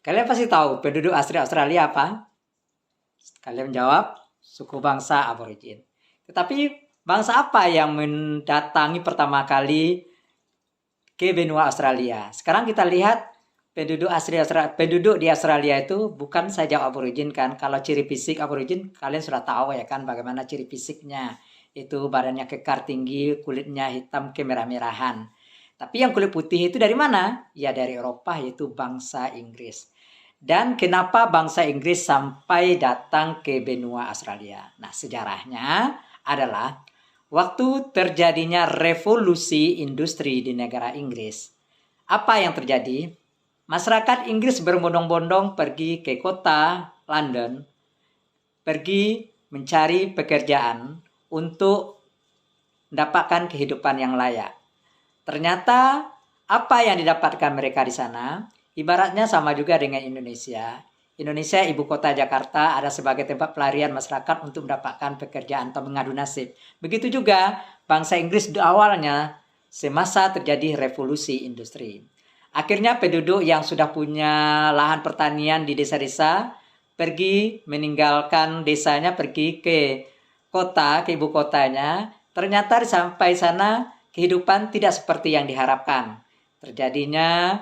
Kalian pasti tahu penduduk asli Australia apa? Kalian jawab suku bangsa Aborigin. Tetapi bangsa apa yang mendatangi pertama kali ke benua Australia? Sekarang kita lihat penduduk di Australia itu bukan saja aborigin kan. Kalau ciri fisik aborigin kalian sudah tahu ya kan bagaimana ciri fisiknya. Itu badannya kekar tinggi, kulitnya hitam kemerah-merahan. Tapi yang kulit putih itu dari mana? Ya dari Eropa, yaitu bangsa Inggris. Dan kenapa bangsa Inggris sampai datang ke benua Australia? Nah, sejarahnya adalah waktu terjadinya revolusi industri di negara Inggris. Apa yang terjadi? Masyarakat Inggris berbondong-bondong pergi ke kota London, pergi mencari pekerjaan untuk mendapatkan kehidupan yang layak. Ternyata apa yang didapatkan mereka di sana, ibaratnya sama juga dengan Indonesia. Indonesia, ibu kota Jakarta, ada sebagai tempat pelarian masyarakat untuk mendapatkan pekerjaan atau mengadu nasib. Begitu juga bangsa Inggris awalnya semasa terjadi revolusi industri. Akhirnya penduduk yang sudah punya lahan pertanian di desa-desa pergi meninggalkan desanya, pergi ke kota, ke ibu kotanya. Ternyata sampai sana kehidupan tidak seperti yang diharapkan. Terjadinya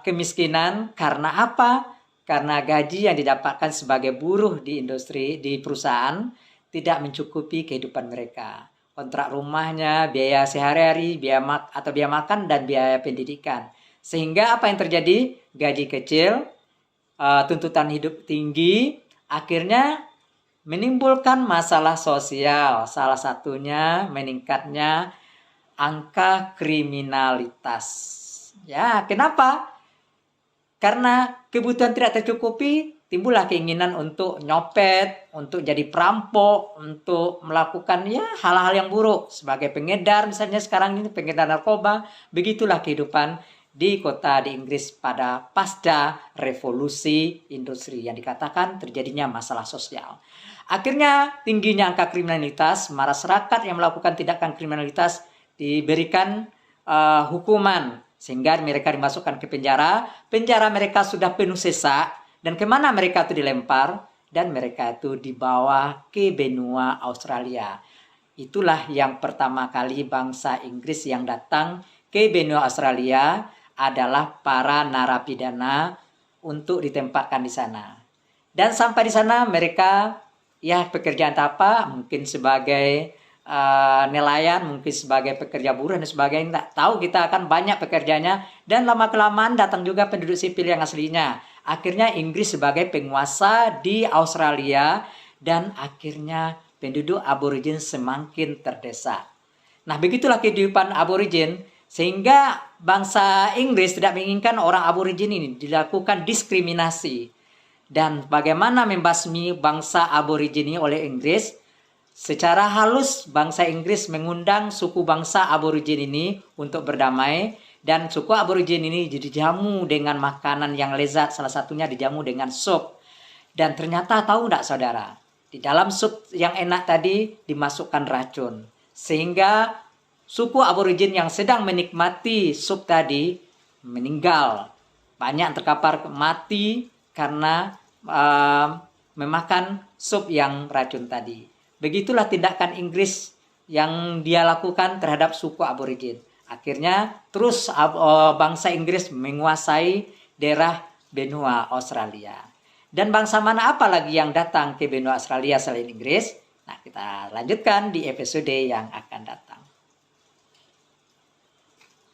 kemiskinan karena apa? Karena gaji yang didapatkan sebagai buruh di industri, di perusahaan tidak mencukupi kehidupan mereka. Kontrak rumahnya, biaya sehari-hari, biaya makan dan biaya pendidikan. Sehingga apa yang terjadi? Gaji kecil, tuntutan hidup tinggi, akhirnya menimbulkan masalah sosial. Salah satunya meningkatnya angka kriminalitas. Ya, kenapa? Karena kebutuhan tidak tercukupi, timbullah keinginan untuk nyopet, untuk jadi perampok, untuk melakukan ya hal-hal yang buruk sebagai pengedar, misalnya sekarang ini pengedar narkoba. Begitulah kehidupan di kota di Inggris pada pasca revolusi industri yang dikatakan terjadinya masalah sosial. Akhirnya tingginya angka kriminalitas, masyarakat yang melakukan tindakan kriminalitas diberikan hukuman sehingga mereka dimasukkan ke penjara. Penjara mereka sudah penuh sesak dan kemana mereka itu dilempar? Dan mereka itu dibawa ke benua Australia. Itulah yang pertama kali bangsa Inggris yang datang ke benua Australia adalah para narapidana untuk ditempatkan di sana. Dan sampai di sana mereka ya pekerjaan apa? Mungkin sebagai nelayan, mungkin sebagai pekerja buruh dan sebagainya. Tak tahu, kita akan banyak pekerjanya. Dan lama-kelamaan datang juga penduduk sipil yang aslinya. Akhirnya Inggris sebagai penguasa di Australia dan akhirnya penduduk aborigin semakin terdesak. Nah, begitulah kehidupan aborigin sehingga bangsa Inggris tidak menginginkan orang aborigin ini dilakukan diskriminasi. Dan bagaimana membasmi bangsa aborigin ini oleh Inggris? Secara halus bangsa Inggris mengundang suku bangsa aborigin ini untuk berdamai, dan suku aborigin ini dijamu dengan makanan yang lezat, salah satunya dijamu dengan sup. Dan ternyata tahu enggak saudara, di dalam sup yang enak tadi dimasukkan racun. Sehingga suku aborigin yang sedang menikmati sup tadi meninggal. Banyak terkapar mati karena memakan sup yang racun tadi. Begitulah tindakan Inggris yang dia lakukan terhadap suku aborigin. Akhirnya terus bangsa Inggris menguasai daerah benua Australia. Dan bangsa mana apa lagi yang datang ke benua Australia selain Inggris? Nah, kita lanjutkan di episode yang akan